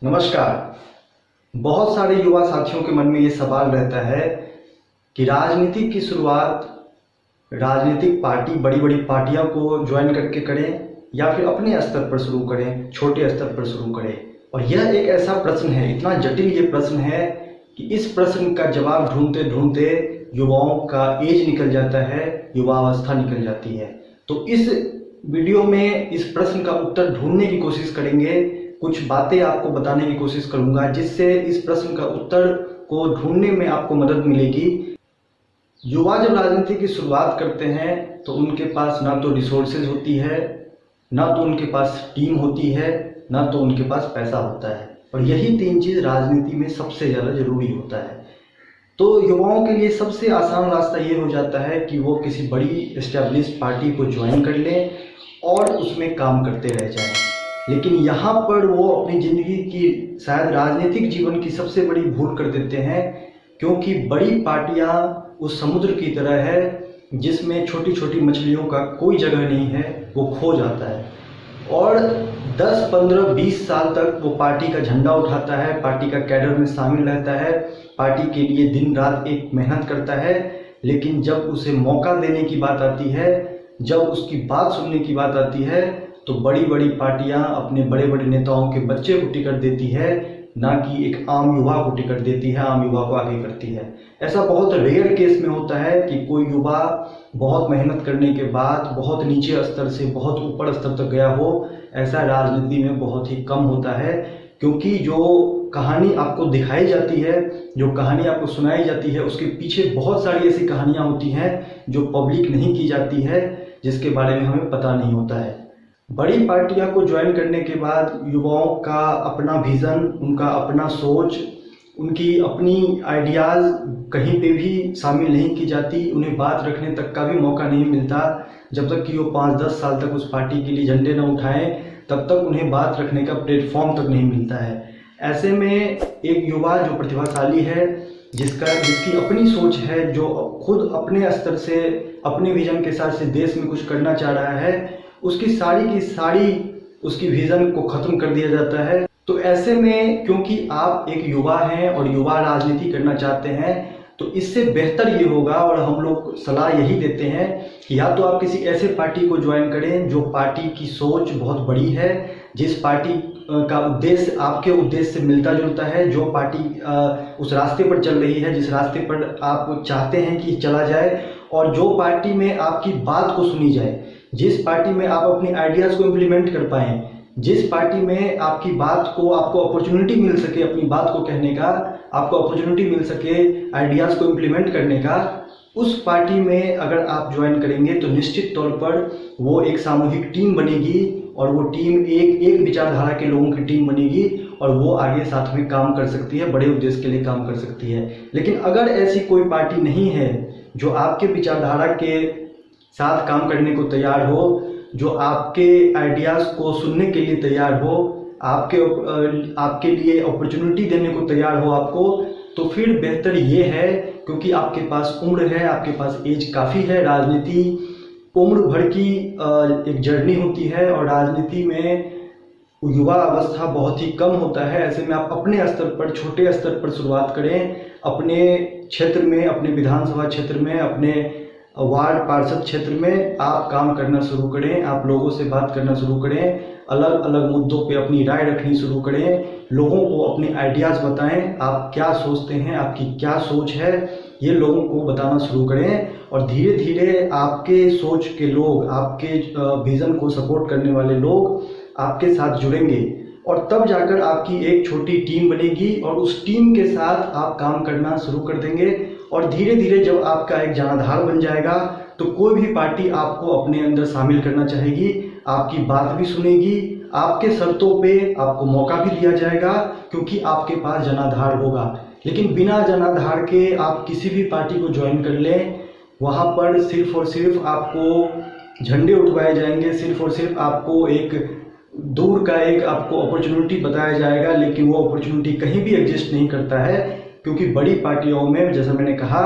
नमस्कार। बहुत सारे युवा साथियों के मन में ये सवाल रहता है कि राजनीति की शुरुआत राजनीतिक पार्टी बड़ी बड़ी पार्टियों को ज्वाइन करके करें या फिर अपने स्तर पर शुरू करें, छोटे स्तर पर शुरू करें। और यह एक ऐसा प्रश्न है, इतना जटिल ये प्रश्न है कि इस प्रश्न का जवाब ढूंढते ढूंढते युवाओं का एज निकल जाता है, युवावस्था निकल जाती है। तो इस वीडियो में इस प्रश्न का उत्तर ढूंढने की कोशिश करेंगे, कुछ बातें आपको बताने की कोशिश करूंगा जिससे इस प्रश्न का उत्तर को ढूंढने में आपको मदद मिलेगी। युवा जब राजनीति की शुरुआत करते हैं तो उनके पास ना तो रिसोर्सेज होती है, ना तो उनके पास टीम होती है, ना तो उनके पास पैसा होता है। और यही तीन चीज़ राजनीति में सबसे ज़्यादा ज़रूरी होता है। तो युवाओं के लिए सबसे आसान रास्ता ये हो जाता है कि वो किसी बड़ी एस्टेब्लिश पार्टी को ज्वाइन कर लें और उसमें काम करते रह जाएं। लेकिन यहाँ पर वो अपनी ज़िंदगी की शायद राजनीतिक जीवन की सबसे बड़ी भूल कर देते हैं, क्योंकि बड़ी पार्टियाँ उस समुद्र की तरह है जिसमें छोटी छोटी मछलियों का कोई जगह नहीं है, वो खो जाता है। और 10, 15, 20 साल तक वो पार्टी का झंडा उठाता है, पार्टी का कैडर में शामिल रहता है, पार्टी के लिए दिन रात एक मेहनत करता है। लेकिन जब उसे मौका देने की बात आती है, जब उसकी बात सुनने की बात आती है, तो बड़ी बड़ी पार्टियां अपने बड़े बड़े नेताओं के बच्चे को टिकट देती है, ना कि एक आम युवा को टिकट देती है, आम युवा को आगे करती है। ऐसा बहुत रेयर केस में होता है कि कोई युवा बहुत मेहनत करने के बाद बहुत नीचे स्तर से बहुत ऊपर स्तर तक गया हो। ऐसा राजनीति में बहुत ही कम होता है, क्योंकि जो कहानी आपको दिखाई जाती है, जो कहानी आपको सुनाई जाती है, उसके पीछे बहुत सारी ऐसी कहानियाँ होती हैं जो पब्लिक नहीं की जाती है, जिसके बारे में हमें पता नहीं होता है। बड़ी पार्टियां को ज्वाइन करने के बाद युवाओं का अपना विज़न, उनका अपना सोच, उनकी अपनी आइडियाज़ कहीं पे भी शामिल नहीं की जाती। उन्हें बात रखने तक का भी मौका नहीं मिलता। जब तक कि वो 5-10 साल तक उस पार्टी के लिए झंडे न उठाएं, तब तक उन्हें बात रखने का प्लेटफॉर्म तक नहीं मिलता है। ऐसे में एक युवा जो प्रतिभाशाली है, जिसकी अपनी सोच है, जो खुद अपने स्तर से अपने विजन के साथ से देश में कुछ करना चाह रहा है, उसकी सारी की सारी उसकी विजन को ख़त्म कर दिया जाता है। तो ऐसे में क्योंकि आप एक युवा हैं और युवा राजनीति करना चाहते हैं, तो इससे बेहतर ये होगा, और हम लोग सलाह यही देते हैं कि या तो आप किसी ऐसे पार्टी को ज्वाइन करें जो पार्टी की सोच बहुत बड़ी है, जिस पार्टी का उद्देश्य आपके उद्देश्य से मिलता जुलता है, जो पार्टी उस रास्ते पर चल रही है जिस रास्ते पर आप चाहते हैं कि चला जाए, और जो पार्टी में आपकी बात को सुनी जाए, जिस पार्टी में आप अपनी आइडियाज़ को इम्प्लीमेंट कर पाएँ, जिस पार्टी में आपकी बात को आपको अपॉर्चुनिटी मिल सके अपनी बात को कहने का, आपको अपॉर्चुनिटी मिल सके आइडियाज़ को इम्प्लीमेंट करने का, उस पार्टी में अगर आप ज्वाइन करेंगे तो निश्चित तौर पर वो एक सामूहिक टीम बनेगी, और वो टीम एक विचारधारा के लोगों की टीम बनेगी, और वो आगे साथ में काम कर सकती है, बड़े उद्देश्य के लिए काम कर सकती है। लेकिन अगर ऐसी कोई पार्टी नहीं है जो आपके विचारधारा के साथ काम करने को तैयार हो, जो आपके आइडियाज़ को सुनने के लिए तैयार हो, आपके लिए अपॉर्चुनिटी देने को तैयार हो आपको, तो फिर बेहतर ये है, क्योंकि आपके पास उम्र है, आपके पास एज काफ़ी है। राजनीति उम्र भर की एक जर्नी होती है, और राजनीति में युवा अवस्था बहुत ही कम होता है। ऐसे में आप अपने स्तर पर, छोटे स्तर पर शुरुआत करें। अपने क्षेत्र में, अपने विधानसभा क्षेत्र में, अपने वार्ड पार्षद क्षेत्र में आप काम करना शुरू करें, आप लोगों से बात करना शुरू करें, अलग अलग मुद्दों पे अपनी राय रखनी शुरू करें, लोगों को अपने आइडियाज़ बताएं, आप क्या सोचते हैं, आपकी क्या सोच है, ये लोगों को बताना शुरू करें। और धीरे धीरे आपके सोच के लोग, आपके विज़न को सपोर्ट करने वाले लोग आपके साथ जुड़ेंगे, और तब जाकर आपकी एक छोटी टीम बनेगी, और उस टीम के साथ आप काम करना शुरू कर देंगे। और धीरे धीरे जब आपका एक जनाधार बन जाएगा, तो कोई भी पार्टी आपको अपने अंदर शामिल करना चाहेगी, आपकी बात भी सुनेगी, आपके शर्तों पे आपको मौका भी दिया जाएगा, क्योंकि आपके पास जनाधार होगा। लेकिन बिना जनाधार के आप किसी भी पार्टी को ज्वाइन कर लें, वहाँ पर सिर्फ और सिर्फ आपको झंडे उठवाए जाएंगे, सिर्फ और सिर्फ आपको एक दूर का एक आपको अपॉर्चुनिटी बताया जाएगा, लेकिन वो अपॉर्चुनिटी कहीं भी एग्जिस्ट नहीं करता है। क्योंकि बड़ी पार्टियों में, जैसा मैंने कहा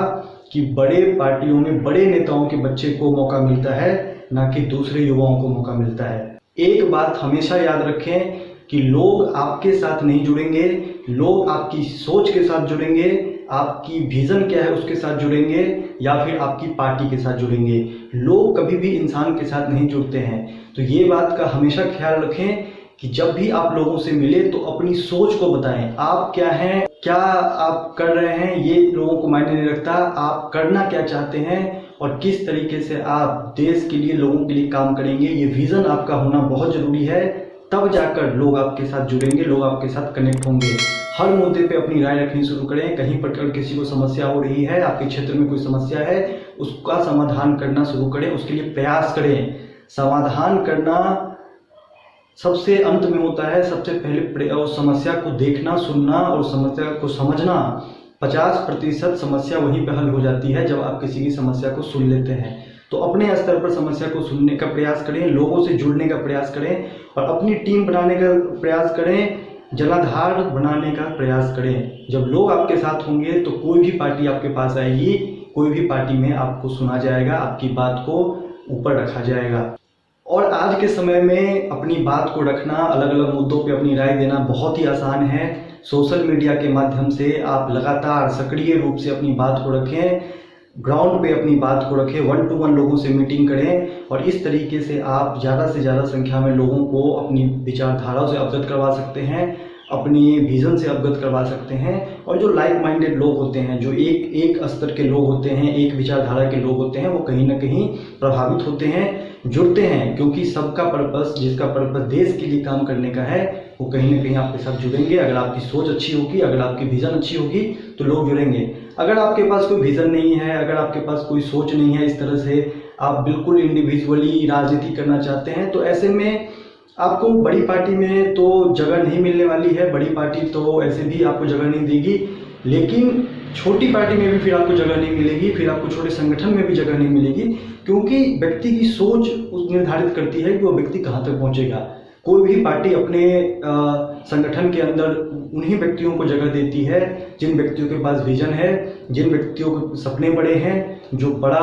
कि बड़े पार्टियों में बड़े नेताओं के बच्चे को मौका मिलता है, ना कि दूसरे युवाओं को मौका मिलता है। एक बात हमेशा याद रखें कि कि लोग आपके साथ नहीं जुड़ेंगे, लोग आपकी सोच के साथ जुड़ेंगे, आपकी विजन क्या है उसके साथ जुड़ेंगे, या फिर आपकी पार्टी के साथ जुड़ेंगे। लोग कभी भी इंसान के साथ नहीं जुड़ते हैं। तो ये बात का हमेशा ख्याल रखें कि जब भी आप लोगों से मिले तो अपनी सोच को बताएं। आप क्या हैं, क्या आप कर रहे हैं, ये लोगों को मायने नहीं रखता। आप करना क्या चाहते हैं और किस तरीके से आप देश के लिए, लोगों के लिए काम करेंगे, ये विजन आपका होना बहुत ज़रूरी है। तब जाकर लोग आपके साथ जुड़ेंगे, लोग आपके साथ कनेक्ट होंगे। हर मुद्दे पे अपनी राय रखनी शुरू करें। कहीं पर अगर किसी को समस्या हो रही है, आपके क्षेत्र में कोई समस्या है, उसका समाधान करना शुरू करें, उसके लिए प्रयास करें। समाधान करना सबसे अंत में होता है। सबसे पहले उस समस्या को देखना, सुनना और समस्या को समझना। 50% समस्या वहीं पर हल हो जाती है जब आप किसी की समस्या को सुन लेते हैं। तो अपने स्तर पर समस्या को सुनने का प्रयास करें, लोगों से जुड़ने का प्रयास करें और अपनी टीम बनाने का प्रयास करें, जनाधार बनाने का प्रयास करें। जब लोग आपके साथ होंगे तो कोई भी पार्टी आपके पास आएगी, कोई भी पार्टी में आपको सुना जाएगा, आपकी बात को ऊपर रखा जाएगा। और आज के समय में अपनी बात को रखना, अलग अलग मुद्दों पे अपनी राय देना बहुत ही आसान है। सोशल मीडिया के माध्यम से आप लगातार सक्रिय रूप से अपनी बात को रखें, ग्राउंड पे अपनी बात को रखें, 1 to 1 लोगों से मीटिंग करें और इस तरीके से आप ज़्यादा से ज़्यादा संख्या में लोगों को अपनी विचारधाराओं से अवगत करवा सकते हैं, अपनी विज़न से अवगत करवा सकते हैं। और जो लाइक माइंडेड लोग होते हैं, जो एक स्तर के लोग होते हैं, एक विचारधारा के लोग होते हैं, वो कहीं ना कहीं प्रभावित होते हैं, जुड़ते हैं, क्योंकि सबका पर्पस, जिसका पर्पस देश के लिए काम करने का है, वो कहीं ना कहीं आपके साथ जुड़ेंगे। अगर आपकी सोच अच्छी होगी, अगर आपकी विज़न अच्छी होगी तो लोग जुड़ेंगे। अगर आपके पास कोई विज़न नहीं है, अगर आपके पास कोई सोच नहीं है, इस तरह से आप बिल्कुल इंडिविजुअली राजनीति करना चाहते हैं, तो ऐसे में आपको बड़ी पार्टी में तो जगह नहीं मिलने वाली है। बड़ी पार्टी तो ऐसे भी आपको जगह नहीं देगी, लेकिन छोटी पार्टी में भी फिर आपको जगह नहीं मिलेगी, फिर आपको छोटे संगठन में भी जगह नहीं मिलेगी, क्योंकि व्यक्ति की सोच उस निर्धारित करती है कि वो व्यक्ति कहाँ तक पहुँचेगा। कोई भी पार्टी अपने संगठन के अंदर उन्हीं व्यक्तियों को जगह देती है जिन व्यक्तियों के पास विजन है, जिन व्यक्तियों के सपने बड़े हैं, जो बड़ा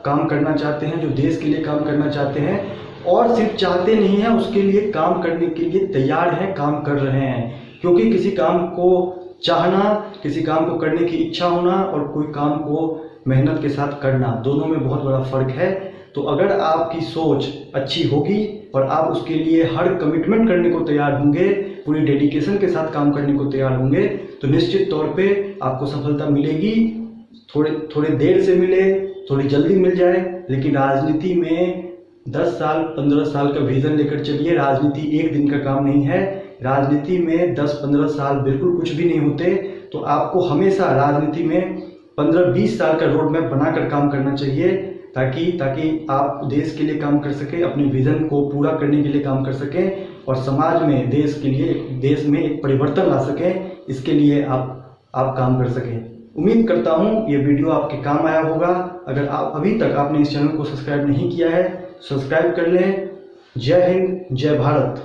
काम करना चाहते हैं, जो देश के लिए काम करना चाहते हैं और सिर्फ चाहते नहीं हैं, उसके लिए काम करने के लिए तैयार हैं, काम कर रहे हैं। क्योंकि किसी काम को चाहना, किसी काम को करने की इच्छा होना और कोई काम को मेहनत के साथ करना, दोनों में बहुत बड़ा फर्क है। तो अगर आपकी सोच अच्छी होगी और आप उसके लिए हर कमिटमेंट करने को तैयार होंगे, पूरी डेडिकेशन के साथ काम करने को तैयार होंगे, तो निश्चित तौर पे आपको सफलता मिलेगी। थोड़े देर से मिले, थोड़ी जल्दी मिल जाए, लेकिन राजनीति में 10 साल 15 साल का विजन लेकर चलिए। राजनीति एक दिन का काम नहीं है। राजनीति में 10-15 साल बिल्कुल कुछ भी नहीं होते। तो आपको हमेशा राजनीति में 15-20 साल का रोड मैप बनाकर काम करना चाहिए, ताकि आप देश के लिए काम कर सकें, अपने विजन को पूरा करने के लिए काम कर सकें और समाज में, देश के लिए, देश में एक परिवर्तन ला सकें। इसके लिए आप काम कर सकें। उम्मीद करता हूँ ये वीडियो आपके काम आया होगा। अगर आप अभी तक आपने इस चैनल को सब्सक्राइब नहीं किया है, सब्सक्राइब कर लें। जय हिंद, जय भारत।